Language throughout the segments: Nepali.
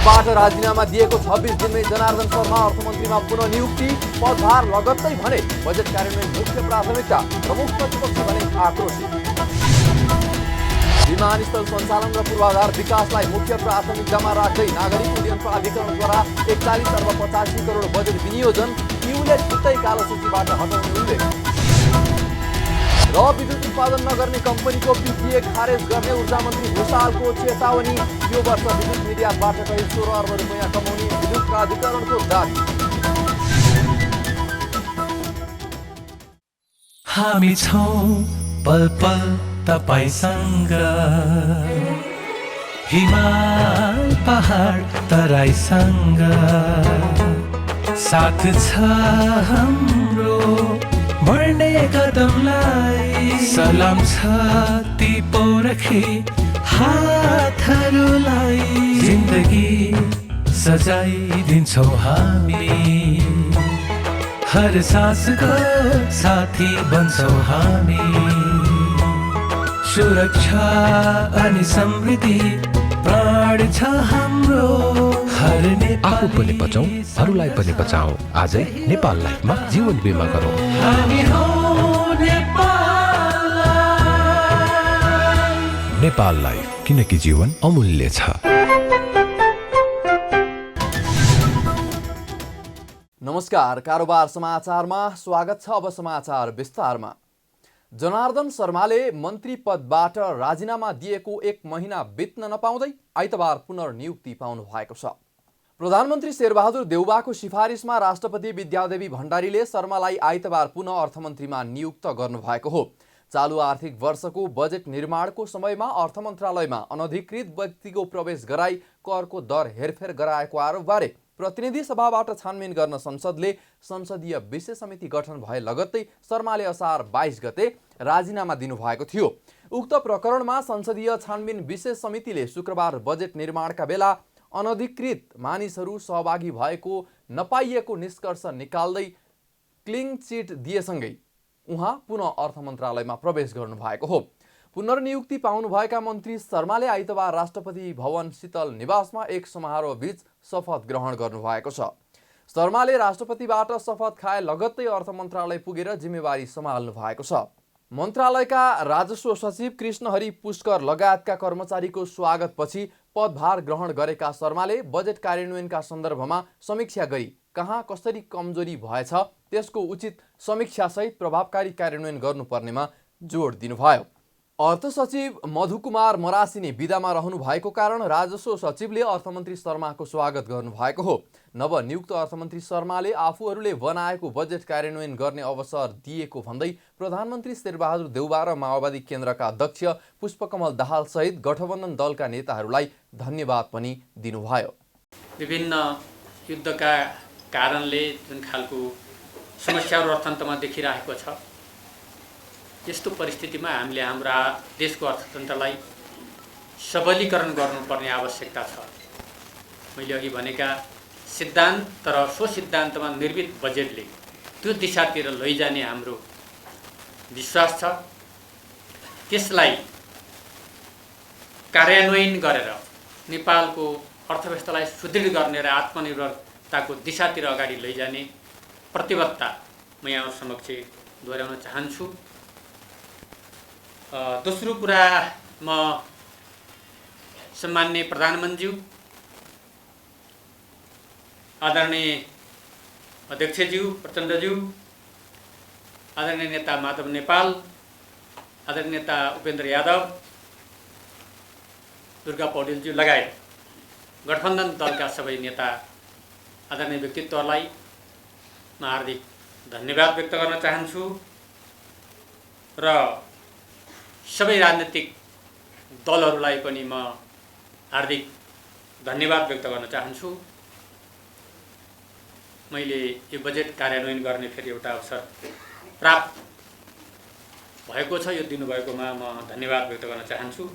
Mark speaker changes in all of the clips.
Speaker 1: पदबाट राजीनामा दिएको 26 दिनमै जनार्दन शर्मा अर्थमन्त्रीमा पुनः नियुक्ति। पदभार लगत्तै भने बजेट कार्यान्वयन मुख्य प्राथमिकता। प्रमुख प्रतिपक्षी भने आक्रोशित। विमानस्थल सञ्चालन र पूर्वाधार विकासलाई मुख्य प्राथमिकतामा राख्दै नागरिक उड्डयन प्राधिकरणद्वारा 41 अर्ब 85 करोड बजेट विनियोजन। ईयूले छुट्टै कालो सूचीबाट हटाउने उल्लेख। र विद्युत उत्पादन नगर्ने कम्पनीको पिपिए खारेज गर्ने ऊर्जा मन्त्री भूषालको चेतावनी। यो वर्ष विद्युत निर्यातबाट करिब 16 अर्ब रुपियाँ कमाउने विद्युत प्राधिकरणको दाबी।
Speaker 2: हामी छौं पल पल तपाईसँग, हिमाल पहाड तराईसँग, साथ छ हाम्रो बढ्ने कदमलाई। सलाम छ ती पोरखे हातहरूलाई, जिन्दगी सजाइदिन्छौँ हामी, हर सासको साथी बन्छौँ हामी। सुरक्षा अनि समृद्धि प्राण छ हाम्रो, हर
Speaker 3: आफू पनि बचौं, अरूलाई पनि बचाऊ। आजै नेपाल लाइफमा जीवन बिमा गरौँ।
Speaker 2: हामी हौं नेपाल लाइफ।
Speaker 3: नेपाल लाइफ, किनकि जीवन अमूल्य छ।
Speaker 1: नमस्कार, कारोबार समाचारमा स्वागत छ। अब समाचार विस्तारमा। जनार्दन शर्माले मन्त्री पदबाट राजीनामा दिएको 1 महिना बित्न नपाउँदै आइतबार पुनर्नियुक्ति पाउनु भएको छ। प्रधानमन्त्री शेरबहादुर देउवाको सिफारिसमा राष्ट्रपति विद्यादेवी भण्डारीले शर्मालाई आइतबार पुनः अर्थमन्त्रीमा नियुक्त गर्नुभएको हो। चालु आर्थिक वर्षको बजेट निर्माणको समयमा अर्थ मन्त्रालयमा अनधिकृत व्यक्तिको प्रवेश गराई करको दर हेरफेर गराएको आरोपबारे प्रतिनिधि सभाबाट छानबिन गर्न संसदले संसदीय विशेष समिति गठन भए लगत्तै शर्माले असार 22 गते राजीनामा दिनुभएको थियो। उक्त प्रकरणमा संसदीय छानबिन विशेष समितिले शुक्रबार बजेट निर्माणका बेला अनधिकृत मानिसहरू सहभागी भएको नपाइएको निष्कर्ष निकाल्दै क्लिन चिट दिएसँगै उहाँ पुनः अर्थ मन्त्रालयमा प्रवेश गर्नुभएको हो। पुनर्नियुक्ति पाउनुभएका मन्त्री शर्माले आइतबार राष्ट्रपति भवन शीतल निवासमा एक समारोह बीच शपथ ग्रहण गर्नुभएको छ। शर्माले राष्ट्रपतिबाट शपथ खाए लगत्तै अर्थ मन्त्रालय पुगेर जिम्मेवारी सम्हाल्नु भएको छ। मन्त्रालयका राजस्व सचिव कृष्णहरि पुष्कर लगायतका कर्मचारीको स्वागतपछि पदभार ग्रहण गरेका शर्माले बजेट कार्यान्वयनका सन्दर्भमा समीक्षा गरी कहाँ कसरी कमजोरी भएछ त्यसको उचित समीक्षासहित प्रभावकारी कार्यान्वयन गर्नुपर्नेमा जोड दिनुभयो। अर्थ सचिव मधुकुमार मरासिनी बिदामा रहनु भएको कारण राजस्व सचिवले अर्थमन्त्री शर्माको स्वागत गर्नुभएको हो। नवनियुक्त अर्थमन्त्री शर्माले आफूहरूले बनाएको बजेट कार्यान्वयन गर्ने अवसर दिएको भन्दै प्रधानमन्त्री शेरबहादुर देउवा र माओवादी केन्द्रका अध्यक्ष पुष्पकमल दाहाल सहित गठबन्धन दलका नेताहरूलाई धन्यवाद पनि दिनुभयो।
Speaker 4: विभिन्न युद्धका कारणले जुन खालको समस्याहरू अर्थतन्त्रमा देखिरहेको छ, यस्तो परिस्थितिमा हामीले हाम्रा देशको अर्थतन्त्रलाई सबलीकरण गर्नुपर्ने आवश्यकता छ। मैले अघि भनेका सिद्धान्त र सो सिद्धान्तमा निर्मित बजेटले त्यो दिशातिर लैजाने हाम्रो विश्वास छ। त्यसलाई कार्यान्वयन गरेर नेपालको अर्थव्यवस्थालाई सुदृढ गर्ने र आत्मनिर्भरताको दिशातिर अगाडि लैजाने प्रतिबद्धता म यहाँ समक्ष दोहोऱ्याउन चाहन्छु। दोस्रो कुरा, म सम्माननीय प्रधानमन्त्रीज्यू, आदरणीय अध्यक्षज्यू प्रचण्डज्यू, आदरणीय नेता माधव नेपाल, आदरणीय नेता उपेन्द्र यादव, दुर्गा पौडेलज्यू लगायत गठबन्धन दलका सबै नेता आदरणीय व्यक्तित्वहरूलाई म हार्दिक धन्यवाद व्यक्त गर्न चाहन्छु र सबै राजनीतिक दलहरूलाई पनि म हार्दिक धन्यवाद व्यक्त गर्न चाहन्छु। मैले यो बजेट कार्यान्वयन गर्ने फेरि एउटा अवसर प्राप्त भएको छ, यो दिनुभएकोमा म धन्यवाद व्यक्त गर्न चाहन्छु।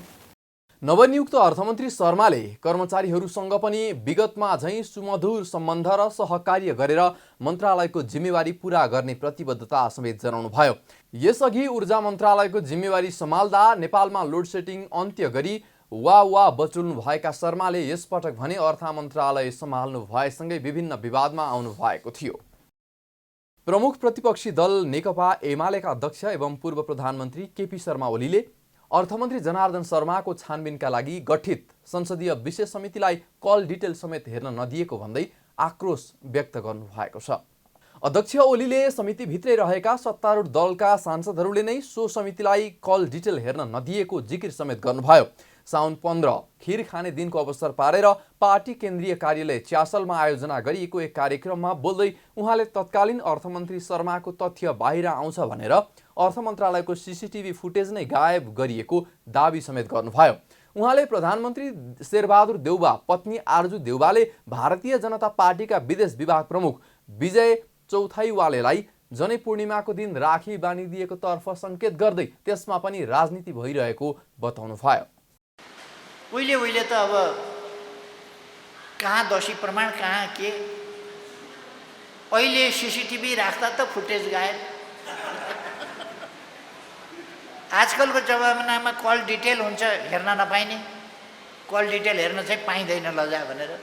Speaker 1: नवनियुक्त अर्थमन्त्री शर्माले कर्मचारीहरूसँग पनि विगतमा झैं सुमधुर सम्बन्ध र सहकार्य गरेर मन्त्रालयको जिम्मेवारी पूरा गर्ने प्रतिबद्धता समेत जनाउनुभयो। यसअघि ऊर्जा मन्त्रालयको जिम्मेवारी सम्हाल्दा नेपालमा लोड सेडिङ अन्त्य गरी वा बचुल्नु भएका शर्माले यसपटक भने अर्थ मन्त्रालय सम्हाल्नु भएसँगै विभिन्न विवादमा आउनु भएको थियो। प्रमुख प्रतिपक्षी दल नेकपा एमालेका अध्यक्ष एवं पूर्व प्रधानमन्त्री केपी शर्मा ओलीले अर्थमन्त्री जनार्दन शर्माको छानबिनका लागि गठित संसदीय विशेष समितिलाई कल डिटेल समेत हेर्न नदिएको भन्दै आक्रोश व्यक्त गर्नु भएको छ। अध्यक्ष ओलीले समितिभित्रै रहेका सत्तारूढ दलका सांसदहरूले नै सो समितिलाई कल डिटेल हेर्न नदिएको जिकिर समेत गर्नुभयो। साउन 15 खिर खाने दिनको अवसर पारेर पार्टी केन्द्रीय कार्यालय च्यासलमा आयोजना गरिएको एक कार्यक्रममा बोल्दै उहाँले तत्कालीन अर्थमन्त्री शर्माको तथ्य बाहिर आउँछ भनेर अर्थ मन्त्रालयको सीसीटीभी फुटेज नै गायब गरिएको दाबी समेत गर्नुभयो। उहाँले प्रधानमन्त्री शेरबहादुर देउबा पत्नी आरजु देउबाले भारतीय जनता पार्टीका विदेश विभाग प्रमुख विजय चौथाइवालेलाई जनै पूर्णिमाको दिन राखी बाँधिदिएको तर्फ संकेत गर्दै त्यसमा पनि राजनीति भइरहेको बताउनुभयो।
Speaker 5: उहिले त अब कहाँ दोषी प्रमाण कहाँ के, अहिले सीसीटीभी राख्दा त फुटेज गायब। आजकलको जमानामा कल डिटेल हुन्छ हेर्न नपाइने, कल डिटेल हेर्न चाहिँ पाइँदैन लजा भनेर।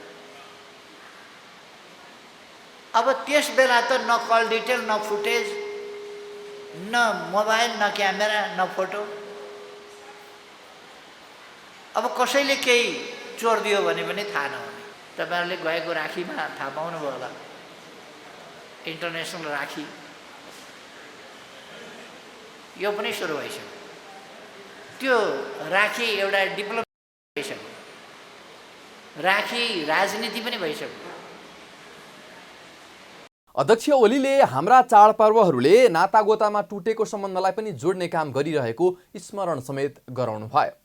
Speaker 5: अब त्यस बेला त न कल डिटेल न फुटेज न मोबाइल न क्यामेरा न फोटो। अब कसैले केही चोर दियो भने पनि थाहा नहुने। तपाईँहरूले गएको राखीमा थाहा पाउनुभयो होला, इन्टरनेसनल राखी यो पनि सुरु भइसक्यो। त्यो राखी एउटा डिप्लोमेसी भइसक्यो, राखी राजनीति पनि भइसक्यो।
Speaker 1: अध्यक्ष ओलीले हाम्रा चाडपर्वहरूले नातागोतामा टुटेको सम्बन्धलाई पनि जोड्ने काम गरिरहेको स्मरण समेत गराउनुभयो।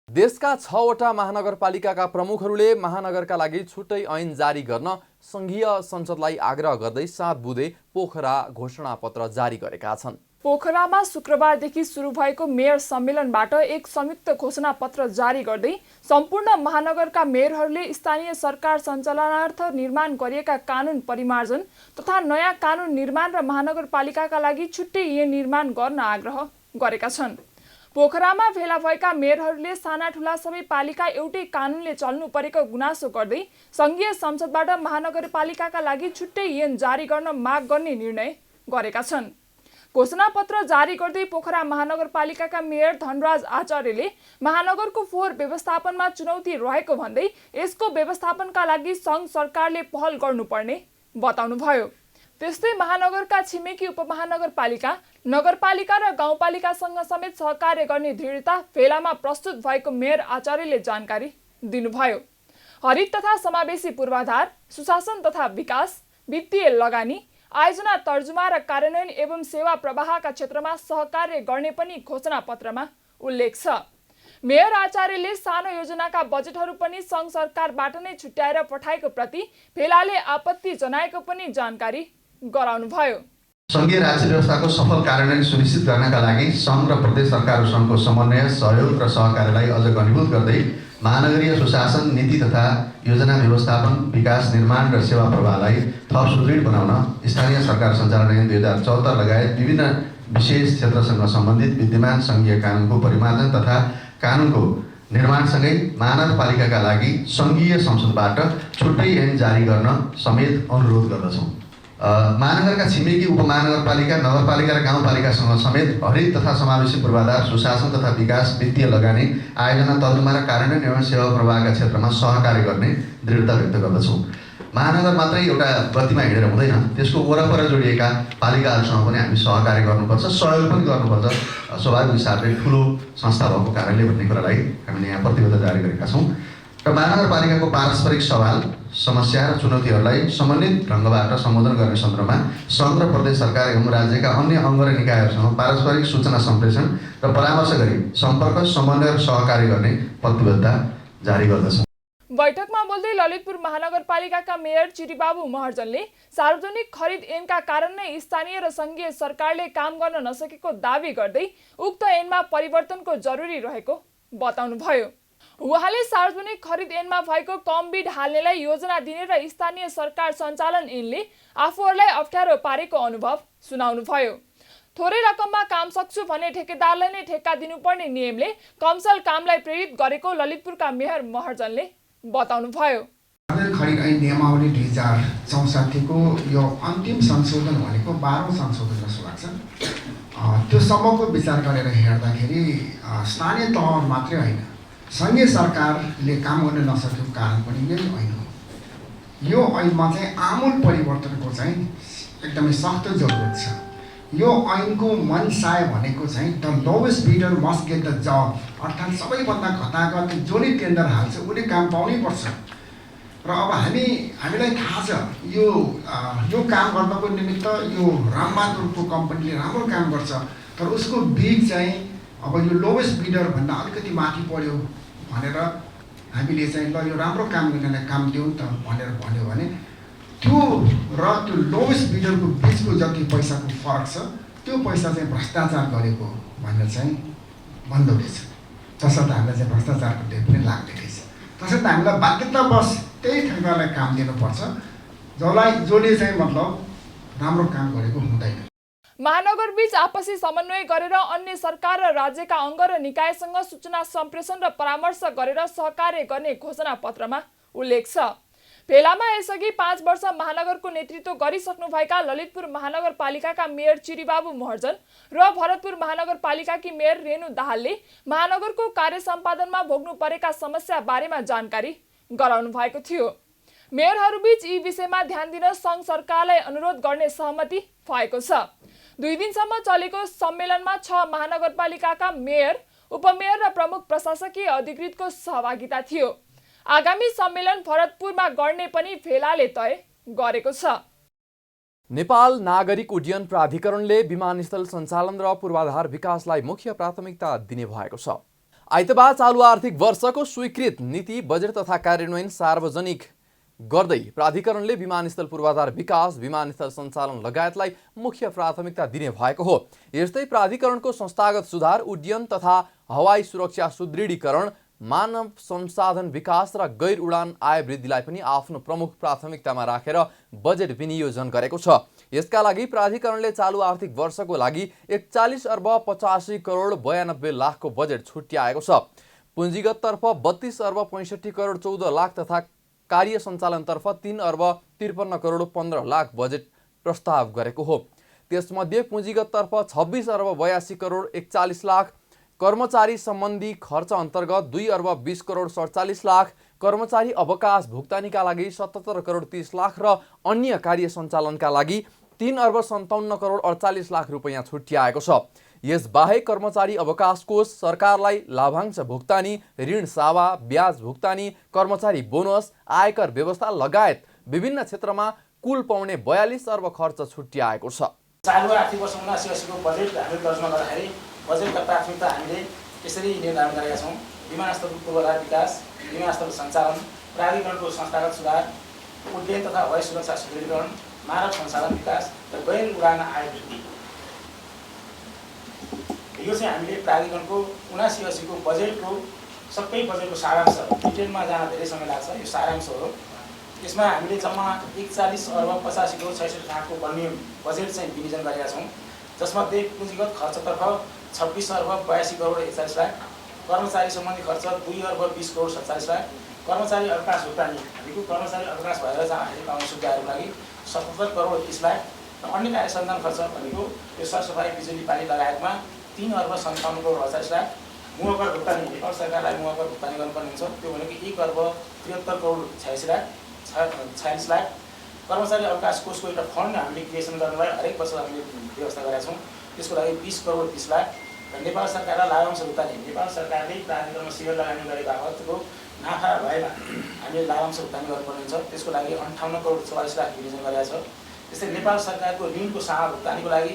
Speaker 1: देशका 6वटा महानगरपालिकाका प्रमुखहरूले महानगरका लागि छुट्टै ऐन जारी गर्न संघीय संसदलाई आग्रह गर्दै 7 बुँदे पोखरा घोषणापत्र जारी गरेका छन्।
Speaker 6: पोखरामा शुक्रबारदेखि सुरु भएको मेयर सम्मेलनबाट एक संयुक्त घोषणापत्र जारी गर्दै सम्पूर्ण महानगरका मेयरहरूले स्थानीय सरकार सञ्चालनार्थ निर्माण गरिएका कानुन परिमार्जन तथा नयाँ कानुन निर्माण र महानगरपालिकाका लागि छुट्टै ऐन निर्माण गर्न आग्रह गरेका छन्। पोखरामा भेला भएका मेयरहरूले साना ठुला सबै पालिका एउटै कानुनले चल्नु परेको गुनासो गर्दै संघीय संसदबाट महानगरपालिकाका लागि छुट्टै ऐन जारी गर्न माग गर्ने निर्णय गरेका छन्। घोषणापत्र जारी गर्दै पोखरा महानगरपालिकाका मेयर धनराज आचार्यले महानगरको फोहोर व्यवस्थापनमा चुनौती रहेको भन्दै यसको व्यवस्थापनका लागि सङ्घ सरकारले पहल गर्नुपर्ने बताउनुभयो। त्यस्तै महानगरका छिमेकी उपमहानगरपालिका, नगरपालिका र गाउँपालिकासँग समेत सहकार्य गर्ने दृढता भेलामा प्रस्तुत भएको मेयर आचार्यले जानकारी दिनुभयो। हरित तथा समावेशी पूर्वाधार, सुशासन तथा विकास, वित्तीय लगानी, आयोजना तर्जुमा र कार्यान्वयन एवं सेवा प्रवाहका क्षेत्रमा सहकार्य गर्ने पनि घोषणापत्रमा उल्लेख छ। मेयर आचार्यले सानो योजनाका बजेटहरू पनि सङ्घ सरकारबाट नै छुट्याएर पठाएको प्रति भेलाले आपत्ति जनाएको पनि जानकारी गराउनुभयो।
Speaker 7: संघीय राज्य व्यवस्थाको सफल कार्यान्वयन सुनिश्चित गर्नका लागि सङ्घ र प्रदेश सरकारहरूसँगको समन्वय, सहयोग र सहकार्यलाई अझ घनीभूत गर्दै महानगरीय सुशासन नीति तथा योजना व्यवस्थापन, विकास, निर्माण र सेवा प्रवाहलाई थप सुदृढ बनाउन स्थानीय सरकार सञ्चालन ऐन 2074 लगायत विभिन्न विशेष क्षेत्रसँग सम्बन्धित विद्यमान सङ्घीय कानुनको परिमार्जन तथा कानुनको निर्माणसँगै महानगरपालिकाका लागि सङ्घीय संसदबाट छुट्टै ऐन जारी गर्न समेत अनुरोध गर्दछौँ। महानगरका छिमेकी उपमहानगरपालिका, नगरपालिका र गाउँपालिकासँग समेत हरित तथा समावेशी पूर्वाधार, सुशासन तथा विकास, वित्तीय लगानी, आयोजना तर्जुमा र कार्यान्वयन एवं सेवा प्रवाहका क्षेत्रमा सहकार्य गर्ने दृढता व्यक्त गर्दछौँ। महानगर मात्रै एउटा गतिमा हिँडेर हुँदैन, त्यसको वरपर जोडिएका पालिकाहरूसँग पनि हामी सहकार्य गर्नुपर्छ, सहयोग पनि गर्नुपर्छ। स्वाभाविक हिसाबले ठुलो संस्था भएको कारणले भन्ने कुरालाई हामीले यहाँ प्रतिबद्धता जारी गरेका छौँ र महानगरपालिकाको पारस्परिक सवाल, समस्या र चुनौतीहरूलाई समन्वित ढङ्गबाट सम्बोधन गर्ने सन्दर्भमा सङ्घ र प्रदेश सरकार एवं राज्यका अन्य अङ्ग र निकायहरूसँग पारस्परिक सूचना सम्प्रेषण र परामर्श गरी सम्पर्क, समन्वय र सहकार्य गर्ने प्रतिबद्धता जारी गर्दछौँ।
Speaker 6: बैठकमा बोल्दै ललितपुर महानगरपालिकाका मेयर चिरीबाबु महर्जनले सार्वजनिक खरिद ऐनका कारण नै स्थानीय र सङ्घीय सरकारले काम गर्न नसकेको दावी गर्दै उक्त ऐनमा परिवर्तनको जरुरी रहेको बताउनुभयो। उहाँले सार्वजनिक खरिद ऐनमा भएको कम बिड हाल्नेलाई योजना दिने र स्थानीय सरकार सञ्चालन ऐनले आफूहरूलाई अप्ठ्यारो पारेको अनुभव सुनाउनुभयो। थोरै रकममा काम सक्छु भने ठेकेदारलाई नै ठेक्का दिनुपर्ने नियमले कमसल कामलाई प्रेरित गरेको ललितपुरका मेयर महर्जनले बताउनुभयो।
Speaker 8: खरिद ऐन नियमावली 2064 को यो अन्तिम संशोधन भनेको 12औं संशोधन जस्तो लाग्छ। त्यो सबैको विचार गरेर हेर्दाखेरि स्थानीय तह मात्रै होइन, सङ्घीय सरकारले काम गर्न नसकेको कारण पनि यही ऐन हो। यो ऐनमा चाहिँ आमूल परिवर्तनको चाहिँ एकदमै सख्त जरुरत छ। यो ऐनको मनसाय भनेको चाहिँ the lowest bidder must get the job, अर्थात् सबैभन्दा घटाघट जसले टेन्डर हाल्छ उसले काम पाउनै पर्छ। र अब हामीलाई थाहा छ यो काम गर्नको निमित्त यो रामबहादुरको कम्पनीले राम्रो काम गर्छ, तर उसको बिड चाहिँ अब यो लोवेस्ट बिडर भन्दा अलिकति माथि पर्यो भनेर हामीले चाहिँ ल यो राम्रो काम गर्नेलाई काम दिउँ त भनेर भन्यो भने त्यो र त्यो लोवेस्ट बिडरको बिचको जति पैसाको फरक छ त्यो पैसा चाहिँ भ्रष्टाचार गरेको भनेर चाहिँ भन्दो रहेछ। तसर्थ हामीलाई चाहिँ भ्रष्टाचारको ढेउ पनि लाग्दै रहेछ। तसर्थ हामीलाई बाध्यतावश त्यही ठेकेदारलाई काम दिनुपर्छ जसले चाहिँ मतलब राम्रो काम गरेको हुँदैन।
Speaker 6: महानगर बीच आपसी समन्वय गरेर अन्य सरकार र राज्यका अङ्ग र निकायसँग सूचना सम्प्रेषण र परामर्श गरेर सहकार्य गर्ने घोषणा पत्रमा उल्लेख छ। भेलामा यसअघि 5 वर्ष महानगरको नेतृत्व गरिसक्नुभएका ललितपुर महानगरपालिकाका मेयर चिरीबाबु महर्जन र भरतपुर महानगरपालिकाकी मेयर रेणु दाहालले महानगरको कार्य सम्पादनमा भोग्नु परेका समस्या बारेमा जानकारी गराउनु भएको थियो। मेयरहरूबीच यी विषयमा ध्यान दिन सङ्घ सरकारलाई अनुरोध गर्ने सहमति भएको छ। 2 दिनसम्म चलेको सम्मेलनमा 6 महानगरपालिकाका मेयर, उपमेयर र प्रमुख प्रशासकीय अधिकृतको सहभागिता थियो। आगामी सम्मेलन भरतपुरमा गर्ने पनि भेलाले तय गरेको छ।
Speaker 1: नेपाल नागरिक उड्डयन प्राधिकरणले विमानस्थल सञ्चालन र पूर्वाधार विकासलाई मुख्य प्राथमिकता दिने भएको छ। आइतबार चालु आर्थिक वर्षको स्वीकृत नीति बजेट तथा कार्यान्वयन सार्वजनिक गर्दै प्राधिकरणले विमानस्थल पूर्वाधार विकास, विमानस्थल सञ्चालन लगायतलाई मुख्य प्राथमिकता दिने भएको हो। यस्तै प्राधिकरणको संस्थागत सुधार, उड्डयन तथा हवाई सुरक्षा सुदृढीकरण, मानव संसाधन विकास र गैर उडान आय वृद्धिलाई पनि आफ्नो प्रमुख प्राथमिकतामा राखेर बजेट विनियोजन गरेको छ। यसका लागि प्राधिकरणले चालु आर्थिक वर्षको लागि 41 अर्ब 85 करोड 92 लाखको बजेट छुट्याएको छ। पुँजीगततर्फ 32 अर्ब 65 करोड 14 लाख तथा कार्य सञ्चालनतर्फ 3 अर्ब 53 करोड 15 लाख बजेट प्रस्ताव गरेको हो। त्यसमध्ये पुँजीगततर्फ 26 अर्ब 82 करोड 41 लाख, कर्मचारी सम्बन्धी खर्च अन्तर्गत 2 अर्ब 20 करोड 47 लाख, कर्मचारी अवकाश भुक्तानीका लागि 77 करोड 30 लाख र अन्य कार्य सञ्चालनका लागि 3 अर्ब 57 करोड 48 लाख रुपैयाँ छुट्याएको छ। यसबाहेक कर्मचारी अवकाश कोष, सरकारलाई लाभांश भुक्तानी, ऋण सावा, ब्याज भुक्तानी, कर्मचारी बोनस, आयकर व्यवस्था लगायत विभिन्न क्षेत्रमा कुल पाउने 42 अर्ब खर्च छुट्याएको छ।
Speaker 9: चालु आर्थिक वर्ष 7980 को बजेट हामीले तर्जुमा गर्दाखेरि बजेटका प्राथमिकता हामीले यसरी निर्धारण गरेका छौँ। विमानस्थलको पूर्वाधार विकास, विमानस्थल सञ्चालन, प्राधिकरणको संस्थागत सुधार, उड्डयन तथा हवाई सुरक्षा सुदृढीकरण, मानव संसाधन विकास र गैर उडान आय वृद्धि। यो चाहिँ हामीले प्राधिकरणको 7980 को बजेटको सबै बजेटको सारांश, डिटेलमा जान धेरै समय लाग्छ, यो सारांश हो। यसमा हामीले जम्मा 41 अर्ब 85 करोड 66 लाखको बन्ने बजेट चाहिँ विनियोजन गरेका छौँ, जसमध्ये पुँजीगत खर्चतर्फ 26 अर्ब 82 करोड 41 लाख, कर्मचारी सम्बन्धी खर्च 2 अर्ब 20 करोड 47 लाख, कर्मचारी अवकाश भुक्तानी भनेको कर्मचारी अवकाश भएर जाँदाखेरि पाउने सुविधाहरूको लागि 77 करोड 30 लाख र अन्य कार्य सञ्चालन खर्च भनेको यो सरसफाइ, बिजुली, पानी लगायतमा 3 अर्ब 57 करोड 48 लाख, मुआवजा भुक्तानी नेपाल सरकारलाई मुआवजा भुक्तानी गर्नुपर्ने हुन्छ, त्यो भनेको 1 अर्ब 73 करोड 86 लाख 46 लाख। कर्मचारी अवकाश कोषको एउटा फन्ड हामीले क्रिएसन गर्नलाई हरेक वर्ष हामीले व्यवस्था गरेका छौँ, त्यसको लागि 20 करोड 30 लाख र नेपाल सरकारलाई लाभांश भुक्तानी, नेपाल सरकारले प्राधिकरणमा सेयर लगानी गरे बापतको नाफा भएमा हामीले लाभांश भुक्तानी गर्नुपर्ने हुन्छ, त्यसको लागि 58 करोड 44 लाख विनियोजन गरेका छ। त्यस्तै नेपाल सरकारको ऋणको सामा भुक्तानीको लागि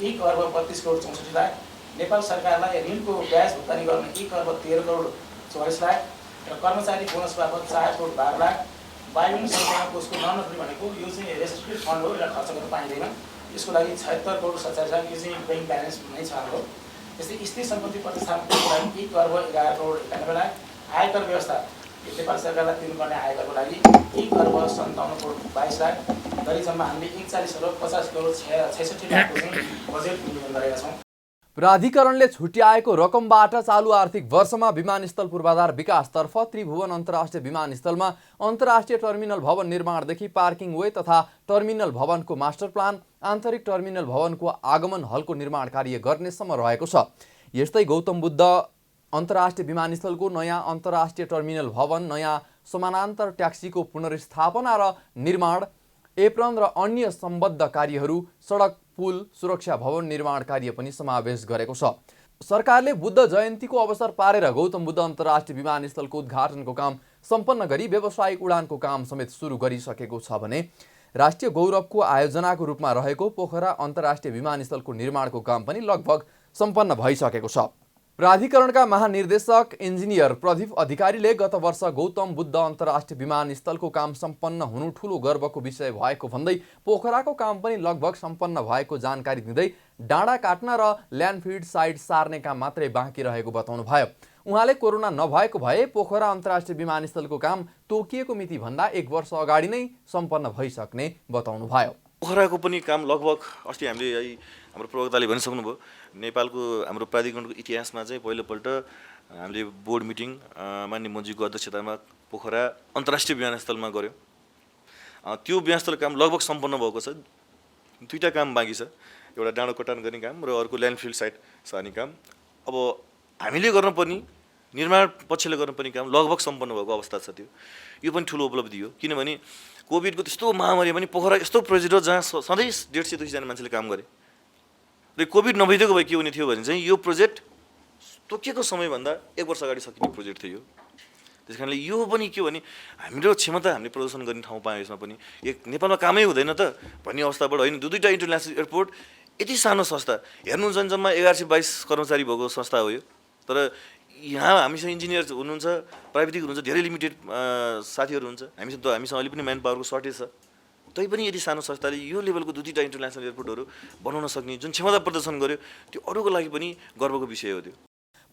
Speaker 9: 1 अर्ब 32 करोड 64 लाख, नेपाल सरकारलाई ऋणको ब्याज भुक्तानी गर्न 1 अर्ब 13 करोड 44 लाख र कर्मचारी बोनस बापत 4 करोड 12 लाख। वायुमण्डल सञ्चालन कोषको ननफ्री भनेको यो चाहिँ रेस्ट्रिक्टेड फन्ड हो, यसलाई खर्च गर्न पाइँदैन, यसको लागि 76 करोड 47 लाख, यो चाहिँ ब्याङ्क ब्यालेन्स नै छ हाम्रो। त्यस्तै स्थिर सम्पत्ति प्रतिस्थापनको लागि 1 अर्ब 11 करोड 91 लाख। आयकर व्यवस्था नेपाल सरकारलाई तिर्नुपर्ने आयकरको लागि 1 अर्ब 57 करोड 22 लाख गरी जम्मा हामीले 41 अर्ब 50 करोड 66 लाखको चाहिँ बजेट विनियोजन गरेका छौँ।
Speaker 1: प्राधिकरणले छुट्याएको रकमबाट चालु आर्थिक वर्षमा विमानस्थल पूर्वाधार विकासतर्फ त्रिभुवन अन्तर्राष्ट्रिय विमानस्थलमा अन्तर्राष्ट्रिय टर्मिनल भवन निर्माणदेखि पार्किङ वे तथा टर्मिनल भवनको मास्टर प्लान, आन्तरिक टर्मिनल भवनको आगमन हलको निर्माण कार्य गर्नेसम्म रहेको छ। यस्तै गौतम बुद्ध अन्तर्राष्ट्रिय विमानस्थलको नयाँ अन्तर्राष्ट्रिय टर्मिनल भवन, नयाँ समानान्तर ट्याक्सीको पुनर्स्थापना र निर्माण, एप्रन र अन्य सम्बद्ध कार्यहरू, सडक, पुल, सुरक्षा भवन निर्माण कार्य पनि समावेश गरेको छ। सरकारले बुद्ध जयन्तीको अवसर पारेर गौतम बुद्ध अन्तर्राष्ट्रिय विमानस्थलको उद्घाटनको काम सम्पन्न गरी व्यावसायिक उडानको काम समेत सुरु गरिसकेको छ भने राष्ट्रिय गौरवको आयोजनाको रूपमा रहेको पोखरा अन्तर्राष्ट्रिय विमानस्थलको निर्माणको काम पनि लगभग सम्पन्न भइसकेको छ। प्राधिकरणका महानिर्देशक इन्जिनियर प्रदीप अधिकारीले गत वर्ष गौतम बुद्ध अन्तर्राष्ट्रिय विमानस्थलको काम सम्पन्न हुनु ठूलो गर्वको विषय भएको भन्दै पोखराको काम पनि लगभग सम्पन्न भएको जानकारी दिँदै डाँडा काट्न र ल्यान्डफिड साइड सार्ने काम मात्रै बाँकी रहेको बताउनुभयो। उहाँले कोरोना नभएको भए पोखरा अन्तर्राष्ट्रिय विमानस्थलको काम तोकिएको मिति भन्दा 1 वर्ष अगाडि नै सम्पन्न भइसक्ने बताउनुभयो।
Speaker 10: पोखराको पनि काम लगभग अस्ति हामीले हाम्रो प्रवक्ताले भनिसक्नुभयो, नेपालको हाम्रो प्राधिकरणको इतिहासमा चाहिँ पहिलोपल्ट हामीले बोर्ड मिटिङ माननीय मन्त्रीको अध्यक्षतामा पोखरा अन्तर्राष्ट्रिय विमानस्थलमा गऱ्यौँ। त्यो विमानस्थल काम लगभग सम्पन्न भएको छ। 2टा काम बाँकी छ, एउटा डाँडो कटान गर्ने काम र अर्को ल्यान्डफिल्ड साइट सार्ने काम। अब हामीले गर्नुपर्ने निर्माण पक्षले गर्नुपर्ने काम लगभग सम्पन्न भएको अवस्था छ। यो पनि ठुलो उपलब्धि हो, किनभने कोभिडको त्यस्तो महामारी पनि पोखरा यस्तो प्रोजेक्ट हो जहाँ सधैँ 150-200 जना मान्छेले काम गरे र कोभिड नभइदिएको भए के हुने थियो भने चाहिँ यो प्रोजेक्ट तोकिएको समयभन्दा 1 वर्ष अगाडि सकिने प्रोजेक्ट थियो। त्यस कारणले यो पनि के हो भने हाम्रो क्षमता हामीले प्रदर्शन गर्ने ठाउँ पायौँ। यसमा पनि एक नेपालमा कामै हुँदैन त भन्ने अवस्थाबाट होइन, 2-2टा इन्टरनेसनल एयरपोर्ट, यति सानो संस्था, हेर्नुहुन्छ जम्मा 1122 कर्मचारी भएको संस्था हो यो। तर यहाँ हामीसँग इन्जिनियर हुनुहुन्छ, प्राविधिक हुनुहुन्छ, धेरै लिमिटेड साथीहरू हुन्छ, हामीसँग अहिले पनि म्यान पावरको सर्टेज छ। तैपनि यदि सानो संस्थाले यो लेभलको 2-3टा इन्टरनेसनल एयरपोर्टहरू बनाउन सक्ने जुन क्षमता प्रदर्शन गर्यो त्यो अरूको लागि पनि गर्वको विषय हो। त्यो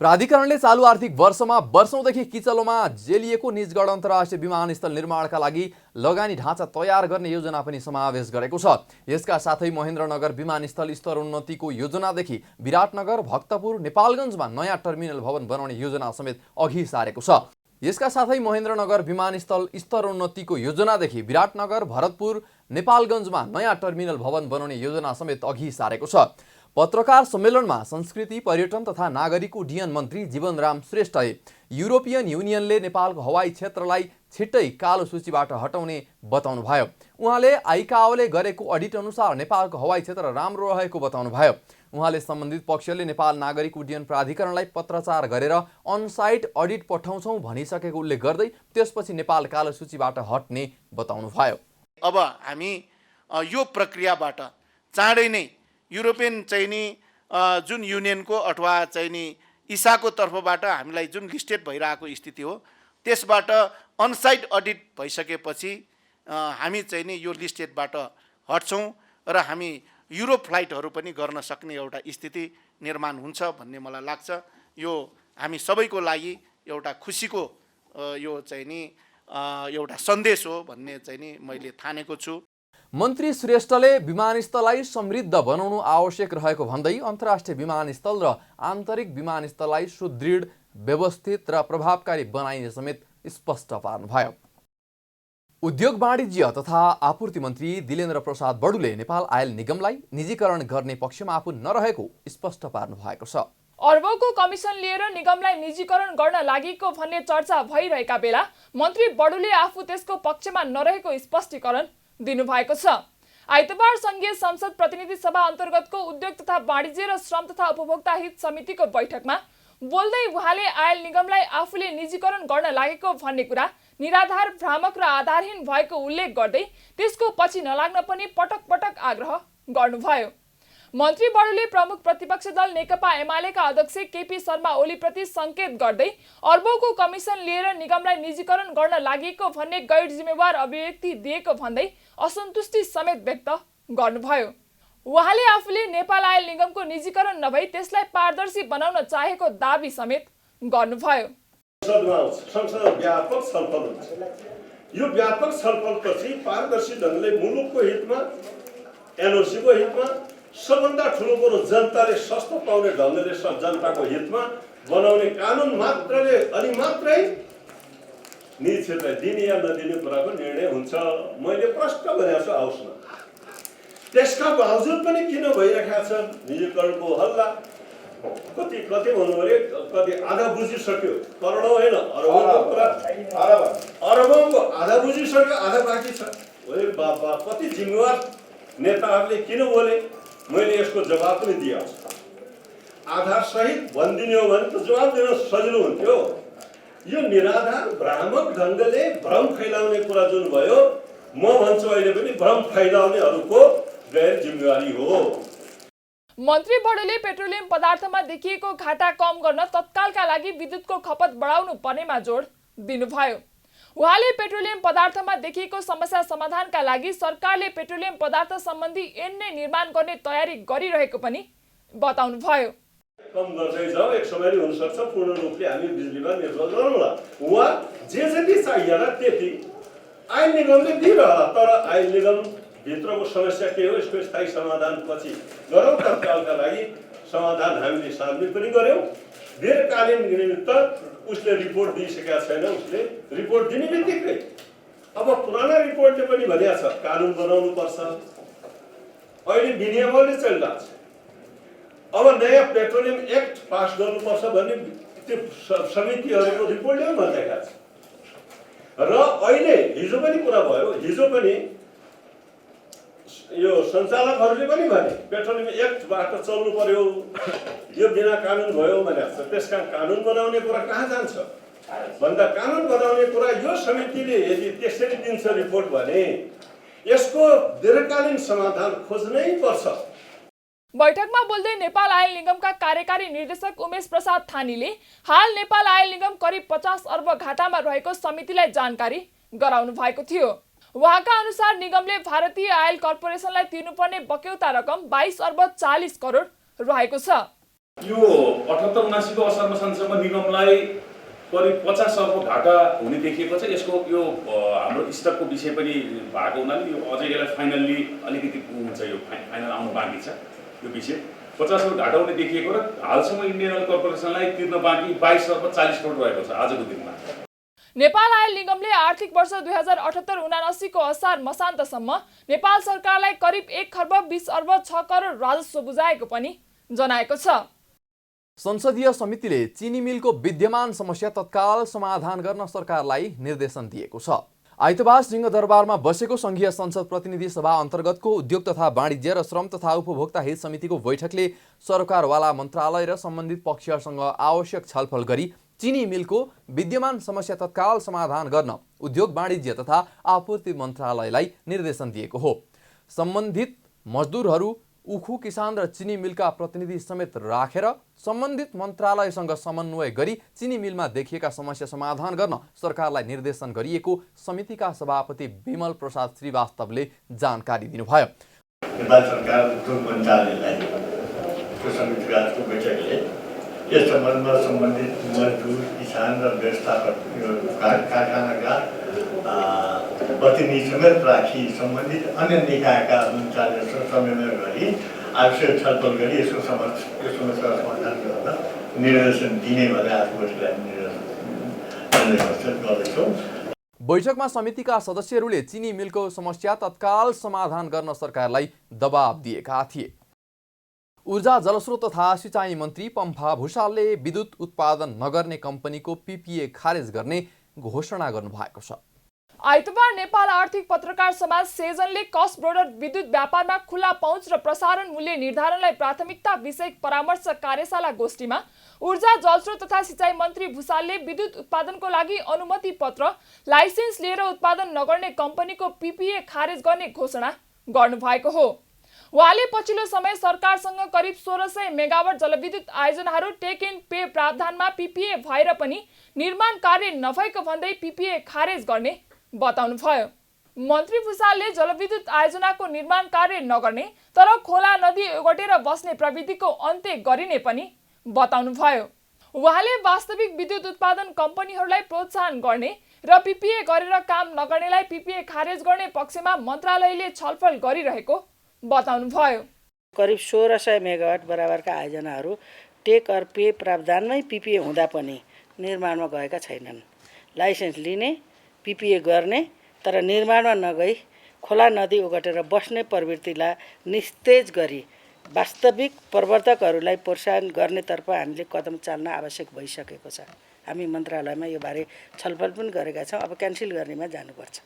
Speaker 1: प्राधिकरणले चालु आर्थिक वर्षमा वर्षौंदेखि किचलोमा जेलिएको निजगढ अन्तर्राष्ट्रिय विमानस्थल निर्माणका लागि लगानी ढाँचा तयार गर्ने योजना पनि समावेश गरेको छ। यसका साथै महेन्द्रनगर विमानस्थल स्तरोन्नतिको योजनादेखि विराटनगर, भक्तपुर, नेपालगञ्जमा नयाँ टर्मिनल भवन बनाउने योजना समेत अघि सारेको छ। यसका साथै महेन्द्रनगर विमानस्थल स्तरोन्नतिको योजनादेखि विराटनगर, भरतपुर, नेपालगञ्जमा नयाँ टर्मिनल भवन बनाउने योजना समेत अघि सारेको छ। पत्रकार सम्मेलनमा संस्कृति, पर्यटन तथा नागरिक उड्डयन मन्त्री जीवनराम श्रेष्ठले युरोपियन युनियनले नेपालको हवाई क्षेत्रलाई छिट्टै कालो सूचीबाट हटाउने बताउनुभयो। उहाँले आइकाओले गरेको अडिट अनुसार नेपालको हवाई क्षेत्र राम्रो रहेको बताउनुभयो। उहाँले सम्बन्धित पक्षले नेपाल नागरिक उड्डयन प्राधिकरणलाई पत्रचार गरेर अनसाइट अडिट पठाउँछौँ भनिसकेको उल्लेख गर्दै त्यसपछि नेपाल कालो सूचीबाट हट्ने बताउनुभयो।
Speaker 11: अब हामी यो प्रक्रियाबाट चाँडै नै युरोपियन चाहिँ नि जुन युनियनको अथवा चाहिँ नि इसाको तर्फबाट हामीलाई जुन लिस्टेड भइरहेको स्थिति हो त्यसबाट अनसाइट अडिट भइसकेपछि हामी चाहिँ नि यो लिस्टेडबाट हट्छौँ र हामी युरोप फ्लाइटहरू पनि गर्न सक्ने एउटा स्थिति निर्माण हुन्छ भन्ने मलाई लाग्छ। यो हामी सबैको लागि एउटा खुसीको यो चाहिँ नि एउटा सन्देश हो भन्ने चाहिँ नि मैले ठानेको छु।
Speaker 1: मन्त्री श्रेष्ठले विमानस्थललाई समृद्ध बनाउनु आवश्यक रहेको भन्दै अन्तर्राष्ट्रिय विमानस्थल र आन्तरिक विमानस्थललाई सुदृढ, व्यवस्थित र प्रभावकारी बनाइने समेत स्पष्ट पार्नुभयो। उद्योग वाणिज्य तथा आपूर्ति मन्त्री दिलेन्द्र प्रसाद बडुले नेपाल आयल निगमलाई निजीकरण गर्ने पक्षमा आफू नरहेको स्पष्ट पार्नु भएको छ।
Speaker 6: अर्बौंको कमिसन लिएर निगमलाई निजीकरण गर्न लागेको भन्ने चर्चा भइरहेका बेला मन्त्री बडुले आफू त्यसको पक्षमा नरहेको स्पष्टीकरण दिनुभएको छ। आइतबार संघीय संसद प्रतिनिधि सभा अन्तर्गतको उद्योग तथा वाणिज्य र श्रम तथा उपभोक्ता हित समितिको बैठकमा बोल्दै उहाँले आयल निगमलाई आफूले निजीकरण गर्न लागेको भन्ने कुरा निराधार, भ्रामक र आधारहीन भएको उल्लेख गर्दै त्यसको पछि नलाग्न पनि पटक पटक आग्रह गर्नुभयो। मन्त्री बडुले प्रमुख प्रतिपक्ष दल नेकपा एमालेका अध्यक्ष केपी शर्मा ओलीप्रति संकेत गर्दै अर्बौंको कमिसन लिएर निगमलाई निजीकरण गर्न लागेको भन्ने गैर जिम्मेवार अभिव्यक्ति दिएको भन्दै असन्तुष्टि समेत व्यक्त गर्नुभयो। उहाँले आफूले नेपाल आयल निगमको निजीकरण नभई त्यसलाई पारदर्शी बनाउन चाहेको दाबी समेत गर्नुभयो।
Speaker 12: संसदमा आउँछ, संसदमा व्यापक छलफल हुन्छ। यो व्यापक छलफलपछि पारदर्शी ढङ्गले मुलुकको हितमा, एनओसीको हितमा, सबभन्दा ठुलो कुरो जनताले सस्तो पाउने ढङ्गले जनताको हितमा बनाउने कानुन मात्रले अनि मात्रै निजी क्षेत्रलाई दिने या नदिने कुराको निर्णय हुन्छ। मैले प्रश्न गरेको छु, आओस् न। त्यसका बावजुद पनि किन भइरहेका छन् निजीकरणको हल्ला? कति भन्नु अरे, कति आधा बुझिसक्यो, करोडौँ होइन अरबौँको कुरा, अरबौँको आधा बुझिसक्यो, आधा बाँकी छ। ओए बाबा, कति जिम्मेवार नेताहरूले किन बोले? मैले यसको जवाब पनि दिएको छु। आधार सहित भनिदिने हो भने त जवाब दिन सजिलो हुन्थ्यो। यो निराधार भ्रामक ढङ्गले भ्रम फैलाउने कुरा जुन भयो, म भन्छु अहिले पनि भ्रम फैलाउनेहरूको गैर जिम्मेवारी हो।
Speaker 6: मन्त्री बडोले पेट्रोलियम पदार्थमा देखिएको घाटा कम गर्न तत्कालका लागि विद्युतको खपत बढाउनु पर्नेमा जोड दिनुभयो। उहाँले पेट्रोलियम पदार्थमा देखिएको समस्या समाधानका लागि सरकारले पेट्रोलियम पदार्थ सम्बन्धी ऐन नै निर्माण गर्ने तयारी गरिरहेको पनि बताउनुभयो।
Speaker 12: कम गर्दै जाऊ, एक समय हुन सक्छ पूर्ण रूपले हामी बिजुलीमा निर्भर गरौँला। वा जे जति चाहिएला त्यति ऐन निगमले दिइरहला, तर ऐन निगम भित्रको समस्या के हो यसको स्थायी समाधान पछि गरौँ। तत्कालका लागि समाधान हामीले सार्वजनिक पनि गऱ्यौँ। दीर्घकालीन निमित्त उसले रिपोर्ट दिइसकेका छैन, उसले रिपोर्ट दिने बित्तिकै अब पुराना रिपोर्टले पनि भनेको छ कानुन बनाउनु पर्छ। अहिले विनियमले चलिरहेको छ। अब नयाँ पेट्रोलियम एक्ट पास गर्नुपर्छ भन्ने त्यो समितिहरूको रिपोर्टले पनि भनिरहेका छ। र अहिले हिजो पनि कुरा भयो, हिजो पनि यो सञ्चालकहरूले पनि भने पेट्रोलियम एक्टबाट चल्नु पर्यो, यो बिना कानुन भयो भनेको छ। त्यसका कानुन बनाउने कुरा कहाँ जान्छ भन्दा कानुन बनाउने कुरा यो समितिले यदि त्यसरी दिन्छ रिपोर्ट भने यसको दीर्घकालीन समाधान खोज्नै पर्छ।
Speaker 6: बैठकमा बोल्दै नेपाल आयल निगमका कार्यकारी निर्देशक उमेश प्रसाद थानीले हाल नेपाल आयल निगम करिब 50 अर्ब घाटामा रहेको समितिलाई जानकारी गराउनु भएको थियो। उहाँका अनुसार निगमले भारतीय आयल कर्पोरेसनलाई तिर्नुपर्ने बक्यौता रकम 22 अर्ब 40 करोड रहेको छ।
Speaker 13: यो 78-79 को असार मसानसम्म निगमलाई करिब 50 अर्ब घाटा हुने देखिएको छ। यसको यो हाम्रो स्टकको विषय पनि भएको हुनाले यो अझै यसलाई फाइनल्ली अलिकति हुन्छ, यो फाइनल आउनु बाँकी छ। यो विषय 50 अर्ब घाटा हुने देखिएको र हालसम्म इन्डियन आयल कर्पोरेसनलाई तिर्न बाँकी 22 अर्ब 40 करोड रहेको छ आजको दिनमा।
Speaker 6: नेपाल आयल निगमले आर्थिक वर्ष 2078-79 को असार मसान्तसम्म नेपाल सरकारलाई करिब 1 खर्ब 20 अर्ब 6 करोड राजस्व बुझाएको पनि जनाएको छ।
Speaker 1: संसदीय समितिले चीनी मिलको विद्यमान समस्या तत्काल समाधान गर्न सरकारलाई निर्देशन दिएको छ। आइतबार सिंहदरबारमा बसेको संघीय संसद प्रतिनिधि सभा अन्तर्गतको उद्योग तथा वाणिज्य र श्रम तथा उपभोक्ता हित समितिको बैठकले सरकारवाला मन्त्रालय र सम्बन्धित पक्षहरूसँग आवश्यक छलफल गरी चीनी मिलको विद्यमान समस्या तत्काल समाधान गर्न उद्योग वाणिज्य तथा आपूर्ति मन्त्रालयलाई निर्देशन दिएको हो। सम्बन्धित मजदुरहरू, उखु किसान र चीनी मिलका प्रतिनिधि समेत राखेर सम्बन्धित मन्त्रालयसँग समन्वय गरी चीनी मिलमा देखिएका समस्या समाधान गर्न सरकारलाई निर्देशन गरिएको समितिका सभापति विमल प्रसाद श्रीवास्तवले जानकारी दिनुभयो।
Speaker 14: नेपाल सरकार उद्योग मन्त्रालयलाई समितिको बैठकले यस सम्बन्धमा सम्बन्धित मजदुर, किसान र व्यवस्थापक कारखानाका प्रतिनिधि समेत राखी सम्बन्धित अन्य निकायका मन्त्रालयसँग समन्वय गरी आवश्यक छलफल गरी यसको समस्या समाधान गर्न निर्देशन दिने भनेर आज निर्देशन गर्दैछौँ।
Speaker 1: बैठकमा समितिका सदस्यहरूले चीनी मिलको समस्या तत्काल समाधान गर्न सरकारलाई दबाब दिएका थिए। ऊर्जा, जलस्रोत तथा सिँचाइ मन्त्री पम्फा भुषालले विद्युत उत्पादन नगर्ने कम्पनीको पीपीए खारेज गर्ने घोषणा गर्नुभएको छ।
Speaker 6: आइतबार नेपाल आर्थिक पत्रकार समाज सेजनले क्रस बोर्डर विद्युत व्यापारमा खुला पहुँच र प्रसारण मूल्य निर्धारणलाई प्राथमिकता विषयक परामर्श कार्यशाला गोष्ठीमा ऊर्जा, जलस्रोत तथा सिँचाइ मन्त्री भुषालले विद्युत उत्पादनको लागि अनुमति पत्र, लाइसेन्स लिएर उत्पादन नगर्ने कम्पनीको पीपीए खारेज गर्ने घोषणा गर्नुभएको हो। उहाँले पछिल्लो समय सरकारसँग करिब 1600 मेगावाट जलविद्युत आयोजनाहरू टेक एन्ड पे प्रावधानमा पीपीए भएर पनि निर्माण कार्य नभएको भन्दै पीपीए खारेज गर्ने बताउनुभयो। मन्त्री भुषालले जलविद्युत आयोजनाको निर्माण कार्य नगर्ने तर खोला नदी ओगटेर बस्ने प्रविधिको अन्त्य गरिने पनि बताउनुभयो। उहाँले वास्तविक विद्युत उत्पादन कम्पनीहरूलाई प्रोत्साहन गर्ने र पिपिए गरेर काम नगर्नेलाई पिपिए खारेज गर्ने पक्षमा मन्त्रालयले छलफल गरिरहेको बताउनुभयो।
Speaker 15: करिब 1600 मेगावाट बराबरका आयोजनाहरू टेक अर पे प्रावधानमै पिपिए हुँदा पनि निर्माणमा गएका छैनन्। लाइसेन्स लिने, पिपिए गर्ने तर निर्माणमा नगई खोला नदी ओगटेर बस्ने प्रवृत्तिलाई निस्तेज गरी वास्तविक प्रवर्तकहरूलाई प्रोत्साहन गर्नेतर्फ हामीले कदम चाल्न आवश्यक भइसकेको छ। हामी मन्त्रालयमा यो बारे छलफल पनि गरेका छौँ। अब क्यान्सल गर्नेमा जानुपर्छ।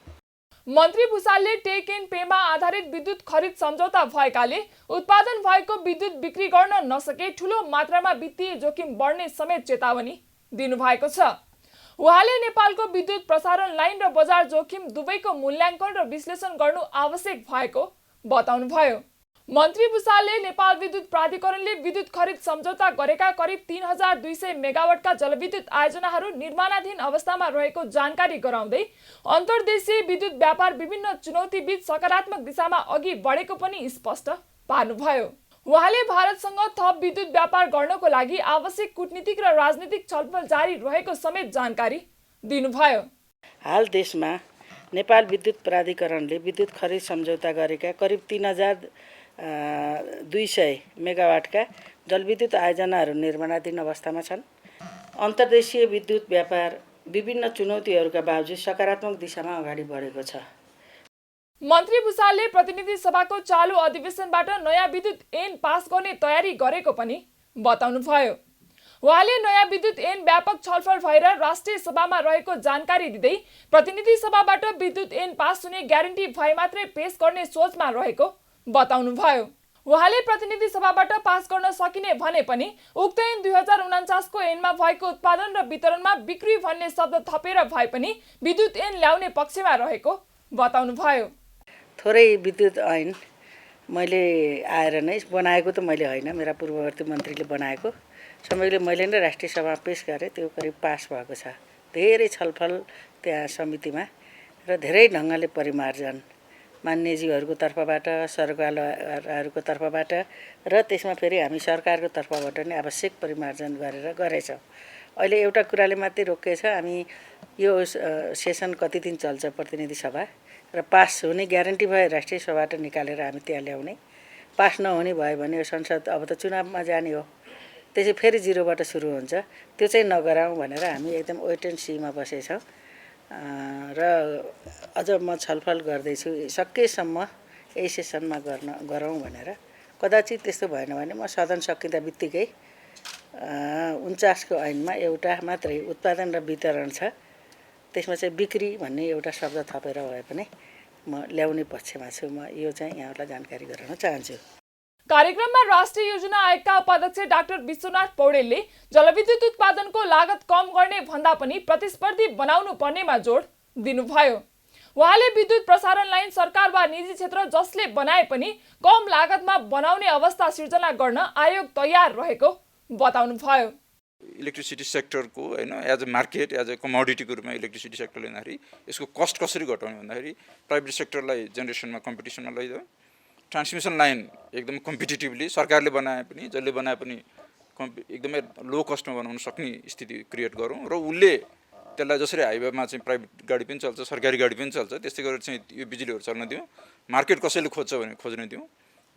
Speaker 6: मन्त्री भुसालले टेक एन्ड पेमा आधारित विद्युत खरिद सम्झौता भएकाले उत्पादन भएको विद्युत बिक्री गर्न नसके ठूलो मात्रामा वित्तीय जोखिम बढ्ने समेत चेतावनी दिनुभएको छ। उहाँले नेपालको विद्युत प्रसारण लाइन र बजार जोखिम दुवैको मूल्याङ्कन र विश्लेषण गर्नु आवश्यक भएको बताउनुभयो। मन्त्री भुसालले नेपाल विद्युत प्राधिकरणले विद्युत खरिद सम्झौता गरेका करिब 3200 मेगावाटका जलविद्युत आयोजनाहरू निर्माणाधीन अवस्थामा रहेको जानकारी गराउँदै अन्तर्देशीय विद्युत व्यापार विभिन्न चुनौतीबीच सकारात्मक दिशामा अघि बढेको पनि स्पष्ट पार्नुभयो। उहाँले भारतसँग थप विद्युत व्यापार गर्नको लागि आवश्यक कूटनीतिक र राजनीतिक छलफल जारी रहेको समेत जानकारी दिनुभयो।
Speaker 15: हाल देशमा नेपाल विद्युत प्राधिकरणले विद्युत खरिद सम्झौता गरेका करिब 3200 मेगावाटका जलविद्युत आयोजनाहरू निर्माणाधीन अवस्थामा छन्। अन्तर्देशीय विद्युत व्यापार विभिन्न चुनौतीहरूका बावजुद सकारात्मक दिशामा अगाडि बढेको छ।
Speaker 6: मन्त्री भुसालले प्रतिनिधि सभाको चालु अधिवेशनबाट नयाँ विद्युत ऐन पास गर्ने तयारी गरेको पनि बताउनुभयो। उहाँले नयाँ विद्युत ऐन व्यापक छलफल भएर राष्ट्रिय सभामा रहेको जानकारी दिँदै प्रतिनिधि सभाबाट विद्युत ऐन पास हुने ग्यारेन्टी भए मात्रै पेश गर्ने सोचमा रहेको बताउनुभयो। उहाँले प्रतिनिधि सभाबाट पास गर्न सकिने भने पनि उक्त ऐन 2049 को ऐनमा भएको उत्पादन र वितरणमा बिक्री भन्ने शब्द थपेर भए पनि विद्युत ऐन ल्याउने पक्षमा रहेको बताउनुभयो।
Speaker 15: थोरै विद्युत ऐन मैले आएर नै बनाएको त मैले होइन, मेरा पूर्ववर्ती मन्त्रीले बनाएको समयले मैले नै राष्ट्रिय सभामा पेश गरेँ। त्यो करिब पास भएको छ। धेरै छलफल त्यहाँ समितिमा र धेरै ढङ्गले परिमार्जन मान्यज्यूहरूको तर्फबाट, सरकारहरूको तर्फबाट र त्यसमा फेरि हामी सरकारको तर्फबाट नै आवश्यक परिमार्जन गरेछौँ। अहिले एउटा कुराले मात्रै रोकिएको छ, हामी यो सेसन कति दिन चल्छ प्रतिनिधि सभा र पास हुने ग्यारेन्टी भए राष्ट्रिय सभाबाट निकालेर हामी त्यहाँ ल्याउने, पास नहुने भयो भने यो संसद अब त चुनावमा जाने हो, त्यसै फेरि जिरोबाट सुरु हुन्छ। त्यो चाहिँ नगराउँ भनेर हामी एकदम वेट एन्ड सीमा बसेछौँ र अझ म छलफल गर्दैछु सकेसम्म यही सेसनमा गरौँ भनेर। कदाचित त्यस्तो भएन भने म सदन सकिँदा बित्तिकै 49 को ऐनमा एउटा मात्रै उत्पादन र वितरण छ, त्यसमा चाहिँ बिक्री भन्ने एउटा शब्द थपेर भए पनि म ल्याउने पक्षमा छु। म यो चाहिँ यहाँहरूलाई जानकारी गराउन चाहन्छु।
Speaker 6: कार्यक्रममा राष्ट्रिय योजना आयोगका उपाध्यक्ष डाक्टर विश्वनाथ पौडेलले जलविद्युत उत्पादनको लागत कम गर्ने भन्दा पनि प्रतिस्पर्धी बनाउनु पर्नेमा जोड दिनुभयो। उहाँले विद्युत प्रसारण लाइन सरकार वा निजी क्षेत्र जसले बनाए पनि कम लागतमा बनाउने अवस्था सिर्जना गर्न आयोग तयार रहेको बताउनुभयो।
Speaker 16: इलेक्ट्रिसिटी सेक्टरको हैन as a market, as a कमोडिटीको रूपमा इलेक्ट्रिसिटी सेक्टरले हेर्दाखेरि यसको कस्ट कसरी घटाउने भन्दाखेरि प्राइभेट सेक्टरलाई जेनेरेसनमा कम्पिटिसनमा लैजाऊ, ट्रान्समिसन लाइन एकदम कम्पिटिटिभली सरकारले बनाए पनि जसले बनाए पनि एकदमै लो कस्टमा बनाउन सक्ने स्थिति क्रिएट गरौँ र उसले त्यसलाई जसरी हाइवेमा चाहिँ प्राइभेट गाडी पनि चल्छ, सरकारी गाडी पनि चल्छ, त्यस्तै गरेर चाहिँ यो बिजुलीहरू चल्न दिउँ। मार्केट कसैले खोज्छ भने खोज्न दिउँ,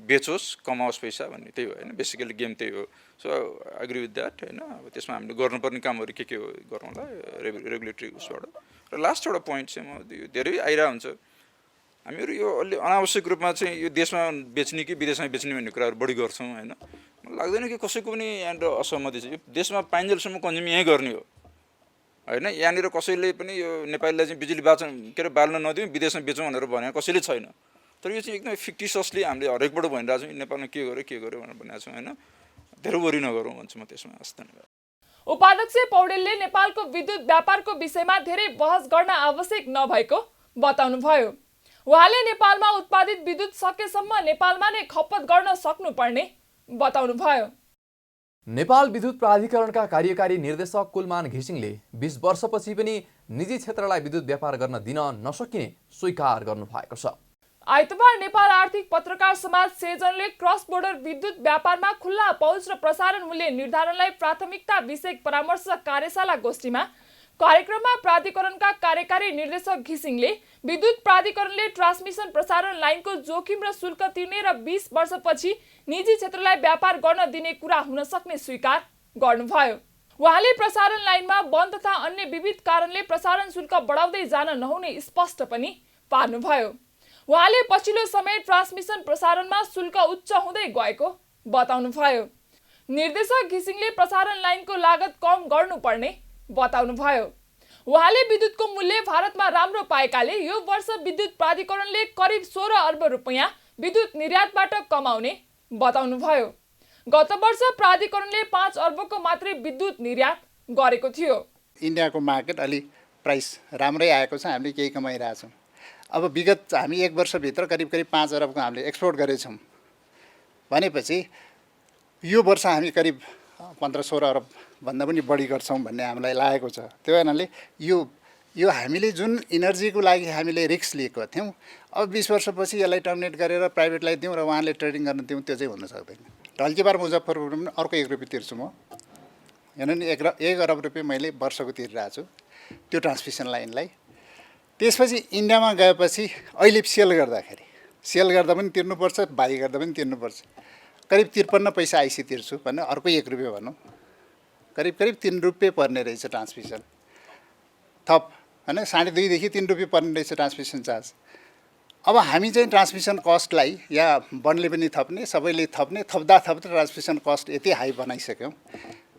Speaker 16: बेचोस् कमाओस् पैसा भन्ने त्यही हो होइन, बेसिकली गेम त्यही हो। सो एग्री विथ द्याट होइन। अब त्यसमा हामीले गर्नुपर्ने कामहरू के हो गरौँला रेगुलेटरी उसबाट। र लास्ट एउटा पोइन्ट चाहिँ म धेरै आइरहेको हुन्छ, हामीहरू यो अलि अनावश्यक रूपमा चाहिँ यो देशमा बेच्ने कि विदेशमा बेच्ने भन्ने कुराहरू बढी गर्छौँ होइन। मलाई लाग्दैन कि कसैको पनि यहाँनिर असहमति छ। यो देशमा पाइन्जेलसम्म कन्ज्युम यहीँ गर्ने हो होइन। यहाँनिर कसैले पनि यो नेपालीलाई चाहिँ बिजुली बाल्न नदिउँ विदेशमा बेचौँ भनेर भने कसैले छैन। तर यो चाहिँ एकदमै फिक्टिससली हामीले हरेकबाट भनिरहेको छौँ नेपालमा के गर्यो भनेर भनेको छौँ होइन। धेरै वरि नगरौँ भन्छु म त्यसमा। हस् धन्यवाद।
Speaker 6: उपाध्यक्ष पौडेलले नेपालको विद्युत व्यापारको विषयमा धेरै बहस गर्न आवश्यक नभएको बताउनुभयो। उहाँले नेपालमा उत्पादित विद्युत सकेसम्म नेपालमा नै खपत गर्न सक्नुपर्ने बताउनुभयो।
Speaker 1: नेपाल विद्युत प्राधिकरणका कार्यकारी निर्देशक कुलमान घिसिङले 20 वर्षपछि पनि निजी क्षेत्रलाई विद्युत व्यापार गर्न दिन नसकिने स्वीकार गर्नुभएको छ।
Speaker 6: आइतबार नेपाल आर्थिक पत्रकार समाज सेजनले क्रस बोर्डर विद्युत व्यापारमा खुल्ला पहुँच र प्रसारण मूल्य निर्धारणलाई प्राथमिकता विषयक परामर्श कार्यशाला गोष्ठीमा कार्यक्रममा प्राधिकरणका कार्यकारी निर्देशक घिसिङले विद्युत प्राधिकरणले ट्रान्समिसन प्रसारण लाइनको जोखिम र शुल्क तिर्ने र 20 वर्षपछि निजी क्षेत्रलाई व्यापार गर्न दिने कुरा हुन सक्ने स्वीकार गर्नुभयो। उहाँले प्रसारण लाइनमा वन तथा अन्य विविध कारणले प्रसारण शुल्क बढाउँदै जान नहुने स्पष्ट पनि पार्नुभयो। उहाँले पछिल्लो समय ट्रान्समिसन प्रसारणमा शुल्क उच्च हुँदै गएको बताउनुभयो। निर्देशक घिसिङले प्रसारण लाइनको लागत कम गर्नुपर्ने बताउनुभयो। उहाँले विद्युतको मूल्य भारतमा राम्रो पाएकाले यो वर्ष विद्युत प्राधिकरणले करिब 16 अर्ब रुपैयाँ विद्युत निर्यातबाट कमाउने बताउनुभयो। गत वर्ष प्राधिकरणले 5 अर्बको मात्रै विद्युत निर्यात गरेको थियो।
Speaker 17: इन्डियाको मार्केट अलि प्राइस राम्रै आएको छ, हामीले केही कमाइरहेछौँ। अब विगत हामी 1 वर्षभित्र करिब 5 अरबको हामीले एक्सपोर्ट गरेछौँ भनेपछि यो वर्ष हामी करिब 15-16 अरब भन्दा पनि बढी गर्छौँ भन्ने हामीलाई लागेको छ। त्यो कारणले यो हामीले जुन इनर्जीको लागि हामीले रिस्क लिएको थियौँ, अब 20 वर्षपछि यसलाई टर्मिनेट गरेर प्राइभेटलाई दिउँ र उहाँले ट्रेडिङ गर्न दिउँ, त्यो चाहिँ हुन सक्दैन। ढल्केबार मुजफ्फरपुरमा अर्को 1 रुपियाँ तिर्छु म, हेर्नु नि 1 अरब रुपियाँ मैले वर्षको तिरिरहेको छु त्यो ट्रान्समिसन लाइनलाई। त्यसपछि इन्डियामा गएपछि अहिले सेल गर्दा पनि तिर्नुपर्छ, बाई गर्दा पनि तिर्नुपर्छ। करिब 53 पैसा आइसी तिर्छु भने अर्को 1 रुपियाँ भनौँ, करिब 3 रुपियाँ पर्ने रहेछ ट्रान्समिसन थप, होइन 2.5 देखि 3 रुपियाँ पर्ने रहेछ ट्रान्समिसन चार्ज। अब हामी चाहिँ ट्रान्समिसन कस्टलाई या वनले पनि थप्ने, सबैले थप्ने, थप्दा ट्रान्समिसन कस्ट यति हाई बनाइसक्यौँ।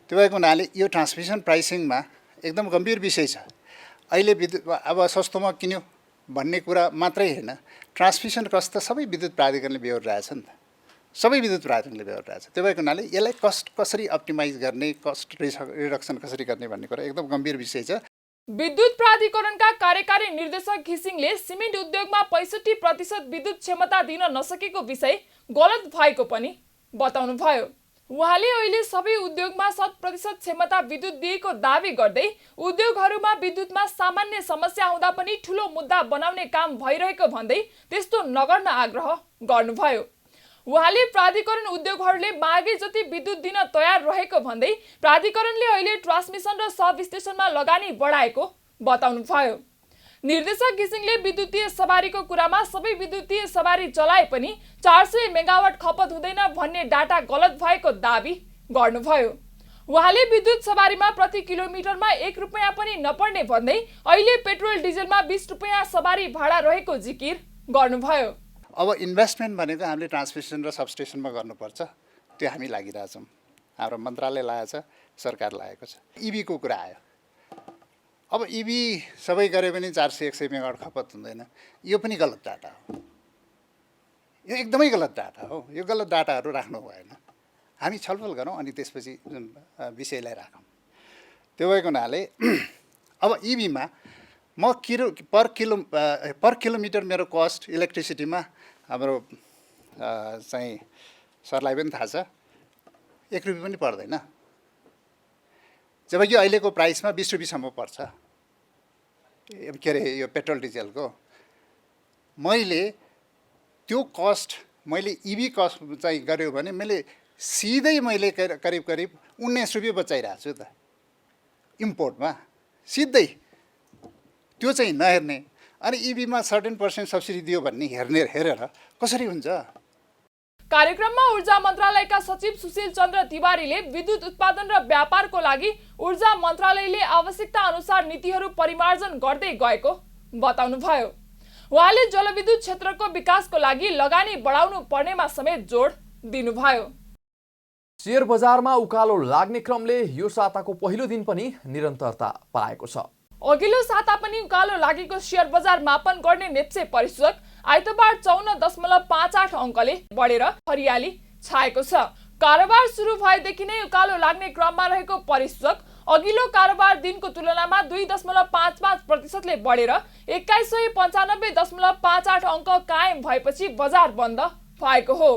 Speaker 17: त्यो भएको हुनाले यो ट्रान्समिसन प्राइसिङमा एकदम गम्भीर विषय छ। अहिले विद्युत अब सस्तोमा किन्यो भन्ने कुरा मात्रै होइन, ट्रान्समिसन कस्ट त सबै विद्युत प्राधिकरणले बेहोरिरहेछ नि त, सबै विद्युत प्राधिकरणले बेहोरिरहेछ। त्यो भएको हुनाले यसलाई कस्ट कसरी अप्टिमाइज गर्ने, कस्ट रिडक्सन कसरी गर्ने भन्ने कुरा एकदम गम्भीर विषय छ।
Speaker 6: विद्युत प्राधिकरणका कार्यकारी निर्देशक घिसिङले सिमेन्ट उद्योगमा 65% विद्युत क्षमता दिन नसकेको विषय गलत भएको पनि बताउनुभयो। उहाँले अहिले सबै उद्योगमा 100% क्षमता विद्युत दिएको दावी गर्दै उद्योगहरूमा विद्युतमा सामान्य समस्या हुँदा पनि ठुलो मुद्दा बनाउने काम भइरहेको भन्दै त्यस्तो नगर्न आग्रह गर्नुभयो। उहाँले प्राधिकरण उद्योगहरूले मागे जति विद्युत दिन तयार रहेको भन्दै प्राधिकरणले अहिले ट्रान्समिसन र सब स्टेसनमा लगानी बढाएको बताउनुभयो। निर्देशक घिसिङले विद्युतीय सवारीको कुरामा सबै विद्युतीय सवारी चलाए पनि 400 मेगावाट खपत हुँदैन भन्ने डाटा गलत भएको दावी गर्नुभयो। उहाँले विद्युत सवारीमा प्रति किलोमिटरमा 1 रुपैयाँ पनि नपर्ने भन्दै अहिले पेट्रोल डिजलमा 20 रुपैयाँ सवारी भाडा रहेको जिकिर गर्नुभयो।
Speaker 17: अब इन्भेस्टमेन्ट भनेको हामीले ट्रान्समिसन र सबस्टेसनमा गर्नुपर्छ, त्यो हामी लागिरहेछौँ। हाम्रो मन्त्रालय लागेको छ, सरकार लागेको छ। इभीको कुरा आयो, अब इभी सबै गऱ्यो भने 400-100 मेगावाट खपत हुँदैन, यो पनि गलत डाटा हो, यो एकदमै गलत डाटा हो। यो गलत डाटाहरू राख्नु भएन, हामी छलफल गरौँ अनि त्यसपछि जुन विषयलाई राखौँ। त्यो भएको हुनाले अब इभीमा म पर किलोमिटर मेरो कस्ट इलेक्ट्रिसिटीमा हाम्रो चाहिँ सरलाई पनि थाहा छ 1 रुपियाँ पनि पर्दैन, जबकि अहिलेको प्राइसमा 20 रुपियाँसम्म पर्छ। के अरे यो पेट्रोल डिजलको मैले त्यो कस्ट मैले इभी कस्ट चाहिँ गऱ्यो भने मैले सिधै मैले करिब 19 रुपियाँ बचाइरहेको छु त इम्पोर्टमा, सिधै त्यो चाहिँ नहेर्ने अनि इभीमा 13% सब्सिडी दियो भन्ने हेरेर कसरी हुन्छ।
Speaker 6: कार्यक्रममा ऊर्जा मन्त्रालयका सचिव सुशील चन्द्र तिवारीले विद्युत उत्पादन र व्यापारको लागि ऊर्जा मन्त्रालयले आवश्यकता अनुसार नीतिहरू परिमार्जन गर्दै गएको बताउनुभयो। उहाँले जलविद्युत क्षेत्रको विकासको लागि लगानी बढाउनु पर्नेमा समेत जोड दिनुभयो।
Speaker 1: शेयर बजारमा उकालो लाग्ने क्रमले यो साताको पहिलो दिन पनि निरन्तरता पाएको छ।
Speaker 6: अघिल्लो साता पनि उकालो लागेको शेयर बजार मापन गर्ने नेप्से परिसूचक आइतबार 54.58 अङ्कले बढेर हरियाली छाएको छ। कारोबार सुरु भएदेखि नै उकालो लाग्ने क्रममा रहेको परिसूचक अघिल्लो कारोबार दिनको तुलनामा 2.55% बढेर 2195.58 अङ्क कायम भएपछि बजार बन्द भएको हो।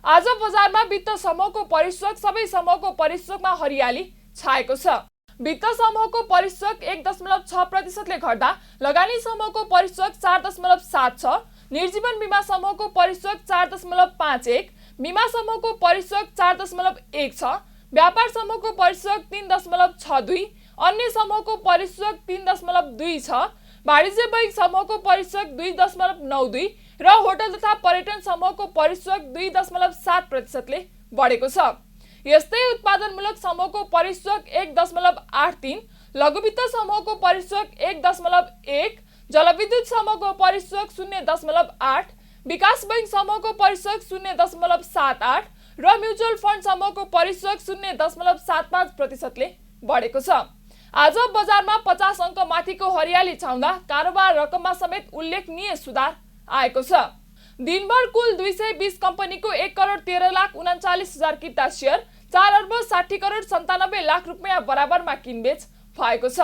Speaker 6: आज बजारमा वित्त समूहको परिसूचक सबै समूहको परिसूचकमा हरियाली छाएको छ। वित्त समूहको परिसूचक 1.6% घट्दा लगानी समूहको परिसूचक 4.76, निर्जीवन बीमा समूहको परिसुचक 4.51, बीमा समूहको परिसुचक 4.16, व्यापार समूहको परिसुचक 3.62, अन्य समूहको परिसुचक 3.26, वाणिज्य बैङ्क समूहको परिसुचक 2.92 र होटल तथा पर्यटन समूहको परिसुचक 2.7%ले बढेको छ। यस्तै उत्पादनमूलक समूहको परिसुचक 1.83, लघुवित्त समूहको परिसुचक 1.1, जलविद्युत समूहको परिसुचक 0.8, विकास बैङ्क समूहको परिसुचक 0.78 र म्युचुअल फन्ड समूहको परिसुचक 0.75%ले बढेको छ। आज बजारमा 50 अङ्क माथिको हरियाली छाउँदा कारोबार रकममा समेत उल्लेखनीय सुधार आएको छ। दिनभर कुल 220 कम्पनीको 1,13,39,000 किता सेयर 4,60,97,00,000 रुपैयाँ बराबरमा किनबेच भएको छ।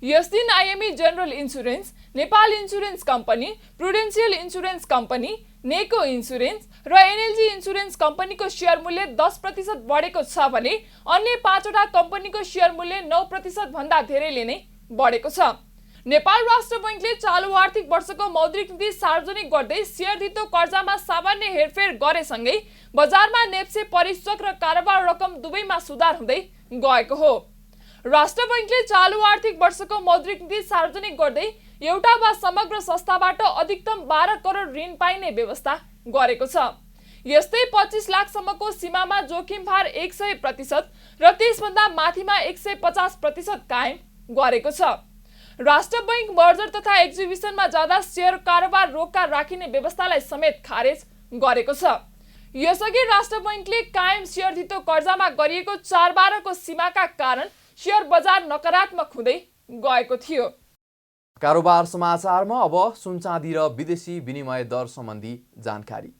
Speaker 6: यस दिन IME general insurance, Nepal insurance company, prudential insurance company, Neco insurance र एनएलजी इन्सुरेन्स कम्पनीको सेयर मूल्य 10% बढेको छ भने अन्य 5वटा कम्पनीको सेयर मूल्य 9% भन्दा धेरैले नै बढेको छ। नेपाल राष्ट्र बैङ्कले चालु आर्थिक वर्षको मौद्रिक नीति सार्वजनिक गर्दै सेयर धितो कर्जामा सामान्य हेरफेर गरेसँगै बजारमा नेप्से परिसूचक र कारोबार रकम दुवैमा सुधार हुँदै गएको हो। राष्ट्र बैङ्कले चालु आर्थिक वर्षको मौद्रिक नीति सार्वजनिक गर्दै एउटा वा समग्र संस्थाबाट अधिकतम 12 करोड ऋण पाइने व्यवस्था गरेको छ। यस्तै 25 लाखसम्मको सीमामा जोखिम भार 100% र त्यसभन्दा माथिमा 150% कायम गरेको छ। राष्ट्र बैङ्क मर्जर तथा एक्जिबिसनमा जाँदा सेयर कारोबार रोक्का राखिने व्यवस्थालाई समेत खारेज गरेको छ। यसअघि राष्ट्र बैङ्कले कायम सेयर धितो कर्जामा गरिएको 4/12 को सीमाका कारण सेयर बजार नकारात्मक हुँदै गएको थियो।
Speaker 1: कारोबार समाचारमा अब सुन चाँदी र विदेशी विनिमय दर सम्बन्धी जानकारी।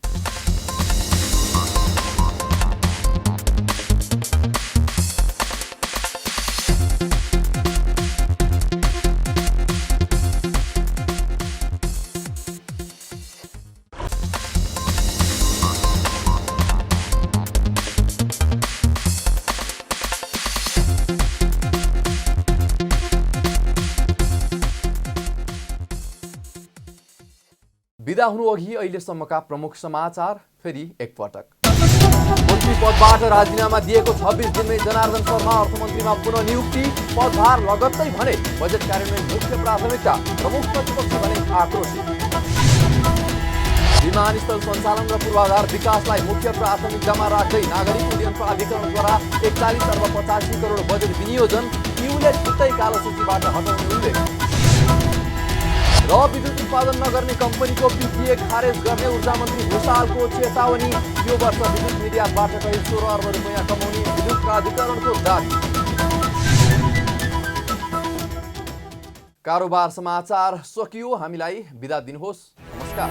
Speaker 1: बिदा हुनुअघि अहिलेसम्मका प्रमुख समाचार फेरि एकपटक। मन्त्री पदबाट राजीनामा दिएको 26 दिनमै जनार्दन शर्मा अर्थमन्त्रीमा पुनः नियुक्ति, पदभार लगत्तै भने बजेट कार्यान्वयन मुख्य प्राथमिकता, प्रमुख प्रतिपक्ष भने आक्रोशित। विमानस्थल सञ्चालन र पूर्वाधार विकासलाई मुख्य प्राथमिकतामा राख्दै नागरिक उड्डयन प्राधिकरणद्वारा 41 अर्ब 85 करोड बजेट विनियोजन, ईयूले छुट्टै कालो सूचीबाट हटाउने उल्लेख। र विद्युत उत्पादन नगर्ने कम्पनीको पिपिए खारेज गर्ने ऊर्जा मन्त्री भूषालको चेतावनी, यो वर्ष विद्युत निर्यातबाट करिब 16 अर्ब रुपैयाँ कमाउने विद्युत प्राधिकरणको दाबी। कारोबार समाचार सकियो, हामीलाई बिदा दिनुहोस्, नमस्कार।